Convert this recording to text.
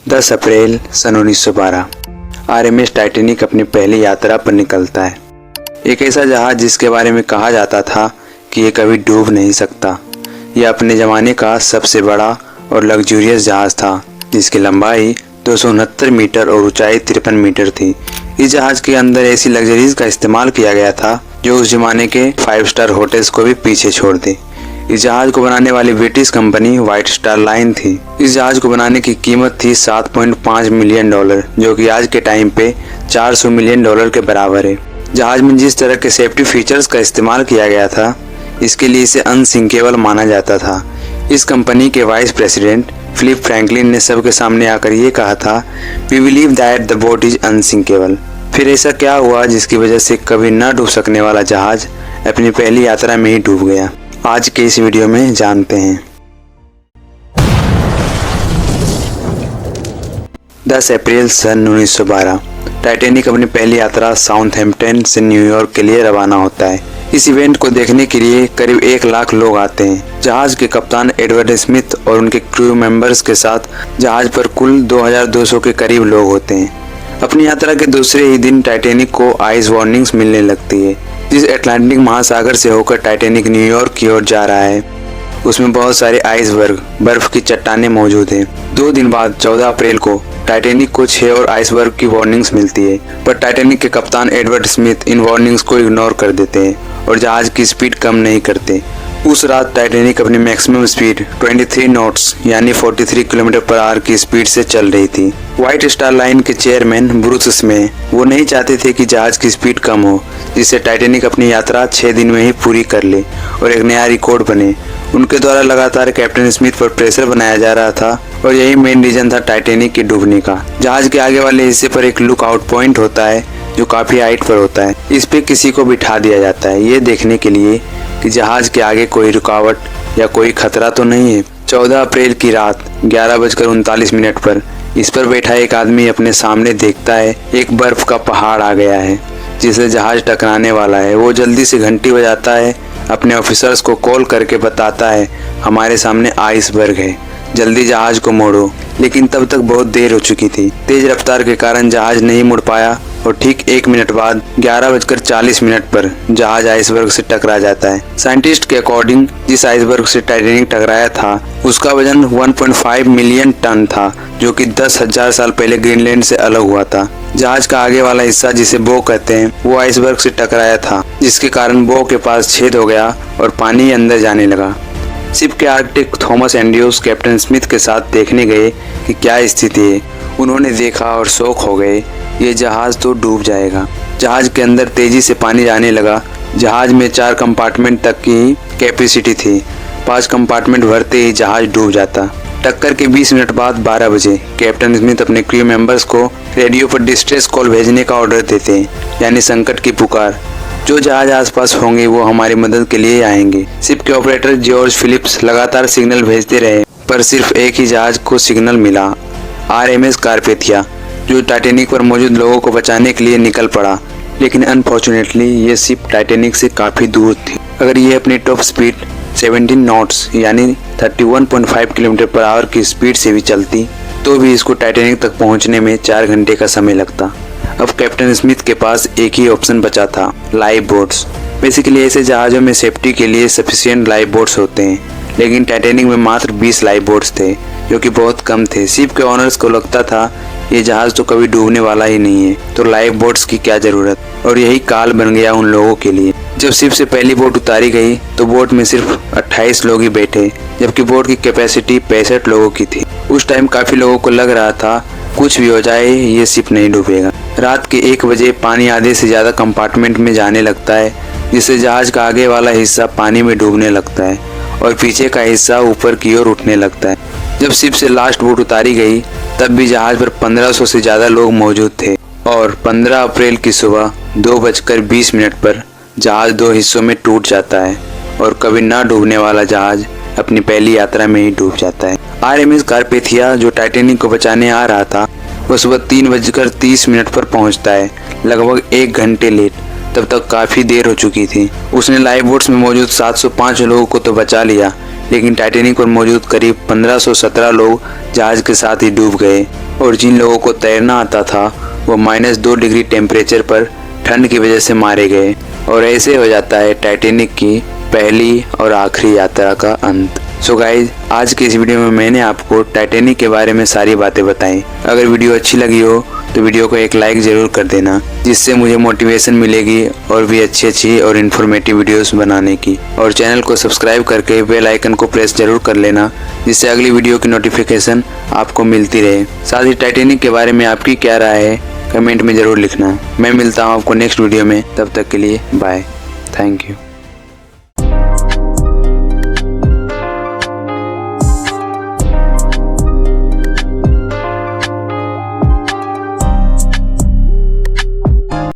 10 अप्रैल सन 1912 RMS Titanic अपनी पहली यात्रा पर निकलता है। एक ऐसा जहाज जिसके बारे में कहा जाता था कि ये कभी डूब नहीं सकता। यह अपने ज़माने का सबसे बड़ा और लग्जूरियस जहाज था, जिसकी लंबाई 269 मीटर और ऊंचाई 53 मीटर थी। इस जहाज के अंदर ऐसी लग्जरीज का इस्तेमाल किया गया था जो उस जमाने के 5 स्टार होटल्स को भी पीछे छोड़ दे। इस जहाज को बनाने वाली British company white star line थी। इस जहाज को बनाने की कीमत थी $7.5 मिलियन, जो कि आज के टाइम पे $400 मिलियन के बराबर है। जहाज में जिस तरह के सेफ्टी फीचर्स का इस्तेमाल किया गया था, इसके लिए इसे अनसिंकेबल माना जाता था। इस कंपनी के वाइस प्रेसिडेंट फिलिप फ्रैंकलिन ने सबके सामने आकर ये कहा था, we believe that the boat is unsinkable. फिर ऐसा क्या हुआ जिसकी वजह से कभी न डूब सकने वाला जहाज अपनी पहली यात्रा में ही डूब गया? आज के इस वीडियो में जानते हैं। 10 अप्रैल सन 1912 टाइटैनिक अपनी पहली यात्रा साउथहैम्पटन से न्यूयॉर्क के लिए रवाना होता है। इस इवेंट को देखने के लिए करीब 1 लाख लोग आते हैं। जहाज के कप्तान एडवर्ड स्मिथ और उनके क्रू मेंबर्स के साथ जहाज पर कुल 2200 के करीब लोग होते हैं। अपनी यात्रा के दूसरे ही दिन टाइटैनिक को आइस वार्निंग्स मिलने लगती है। जिस अटलांटिक महासागर से होकर टाइटैनिक न्यूयॉर्क की ओर जा रहा है, उसमें बहुत सारे आइसबर्ग, बर्फ की चट्टानें मौजूद हैं। 2 दिन बाद 14 अप्रैल को टाइटैनिक को 6 और आइसबर्ग की वार्निंग्स मिलती है, पर टाइटैनिक के कप्तान एडवर्ड स्मिथ इन वार्निंग्स को इग्नोर कर देते हैं और जहाज की स्पीड कम नहीं करते। उस रात टाइटैनिक अपनी मैक्सिमम स्पीड 23 नॉट्स यानी 43 किलोमीटर पर आवर की स्पीड से चल रही थी। व्हाइट स्टार लाइन के चेयरमैन ब्रूस स्मे वो नहीं चाहते थे कि जहाज की स्पीड कम हो, जिससे टाइटैनिक अपनी यात्रा 6 दिन में ही पूरी कर ले और एक नया रिकॉर्ड बने। उनके द्वारा लगातार कैप्टन स्मिथ पर प्रेशर बनाया जा रहा था और यही मेन रीजन था टाइटैनिक के डूबने का। जहाज के आगे वाले हिस्से पर एक लुक आउट पॉइंट होता है जो काफी हाइट पर होता है। इस पे किसी को बिठा दिया जाता है, ये देखने के लिए कि जहाज के आगे कोई रुकावट या कोई खतरा तो नहीं है। 14 अप्रैल की रात 11:39 पर इस पर बैठा एक आदमी अपने सामने देखता है एक बर्फ का पहाड़ आ गया है जिसे जहाज टकराने वाला है। वो जल्दी से घंटी बजाता है, अपने ऑफिसर्स को कॉल करके बताता है, हमारे सामने आइसबर्ग है, जल्दी जहाज को मोड़ो। लेकिन तब तक बहुत देर हो चुकी थी। तेज रफ्तार के कारण जहाज नहीं मुड़ पाया और ठीक 1 मिनट बाद 11:40 पर जहाज आइसबर्ग से टकरा जाता है। साइंटिस्ट के अकॉर्डिंग जिस आइसबर्ग से टाइटैनिक टकराया था उसका वजन 1.5 मिलियन टन था, जो कि 10,000 साल पहले ग्रीनलैंड से अलग हुआ था। जहाज का आगे वाला हिस्सा जिसे बो कहते हैं वो आइसबर्ग से टकराया था, जिसके कारण बो के पास छेद हो गया और पानी अंदर जाने लगा। शिप के architect Thomas Andrews captain Smith के साथ देखने गए कि क्या स्थिति है। उन्होंने देखा और शॉक हो गए, ये जहाज तो डूब जाएगा। जहाज के अंदर तेजी से पानी जाने लगा। जहाज में 4 कंपार्टमेंट तक की कैपेसिटी थी। 5 कंपार्टमेंट भरते ही जहाज डूब जाता। टक्कर के 20 मिनट बाद 12 बजे कैप्टन स्मिथ अपने क्रू मेंबर्स को रेडियो पर डिस्ट्रेस कॉल भेजने का ऑर्डर देते हैं, यानी संकट की पुकार। जो जहाज आसपास होंगे वो हमारी मदद के लिए आएंगे। शिप के ऑपरेटर जॉर्ज फिलिप्स लगातार सिग्नल भेजते रहे, पर सिर्फ एक ही जहाज को सिग्नल मिला, आरएमएस कारपेथिया, जो टाइटैनिक पर मौजूद लोगों को बचाने के लिए निकल पड़ा। लेकिन अनफॉर्चुनेटली ये शिप टाइटैनिक से काफी दूर थी। अगर ये अपनी टॉप स्पीड 17 नॉट्स यानी 31.5 किलोमीटर पर आवर की स्पीड से भी चलती तो भी इसको टाइटैनिक तक पहुंचने में 4 घंटे का समय लगता। अब कैप्टन स्मिथ के पास एक ही ऑप्शन बचा था, लाइफ बोट्स। बेसिकली ऐसे जहाजों में सेफ्टी के लिए सफिशिएंट लाइफ बोट्स होते हैं, लेकिन टाइटैनिक में मात्र 20 लाइफ बोट्स थे, जो कि बहुत कम थे। शिप के ऑनर्स को लगता था ये जहाज तो कभी डूबने वाला ही नहीं है, तो लाइफ बोट्स की क्या जरूरत। और यही काल बन गया उन लोगों के लिए। जब शिप से पहली बोट उतारी गई तो बोट में सिर्फ 28 लोग ही बैठे, जबकि बोट की कैपेसिटी 65 लोगों की थी। उस टाइम काफी लोगों को लग रहा था कुछ भी हो जाए ये शिप नहीं डूबेगा। रात के 1 बजे पानी आधे से ज्यादा कंपार्टमेंट में जाने लगता है, जिससे जहाज का आगे वाला हिस्सा पानी में डूबने लगता है और पीछे का हिस्सा ऊपर की ओर उठने लगता है। जब शिप से लास्ट बोट उतारी गई तब भी जहाज पर 1500 से ज्यादा लोग मौजूद थे और 15 अप्रैल की सुबह 2:20 पर जहाज 2 हिस्सों में टूट जाता है और कभी ना डूबने वाला जहाज अपनी पहली यात्रा में ही डूब जाता है। आरएमएस कारपेथिया जो टाइटैनिक को बचाने आ रहा था वो सुबह 3:30 पर पहुंचता है, लगभग 1 घंटे लेट। तब तक काफी देर हो चुकी थी। उसने लाइफ बोट्स में मौजूद 705 लोगों को तो बचा लिया, लेकिन टाइटैनिक पर मौजूद करीब 1517 लोग जहाज के साथ ही डूब गए और जिन लोगों को तैरना आता था वो -2 डिग्री टेम्परेचर पर ठंड की वजह से मारे गए। और ऐसे हो जाता है टाइटैनिक की पहली और आखिरी यात्रा का अंत। सो गाइज, आज की इस वीडियो में मैंने आपको टाइटैनिक के बारे में सारी बातें बताई। अगर वीडियो अच्छी लगी हो तो वीडियो को एक लाइक ज़रूर कर देना, जिससे मुझे मोटिवेशन मिलेगी और भी अच्छी और इन्फॉर्मेटिव वीडियोस बनाने की। और चैनल को सब्सक्राइब करके बेल आइकन को प्रेस जरूर कर लेना, जिससे अगली वीडियो की नोटिफिकेशन आपको मिलती रहे। साथ ही टाइटैनिक के बारे में आपकी क्या राय है कमेंट में ज़रूर लिखना। मैं मिलता हूँ आपको नेक्स्ट वीडियो में, तब तक के लिए बाय, थैंक यू।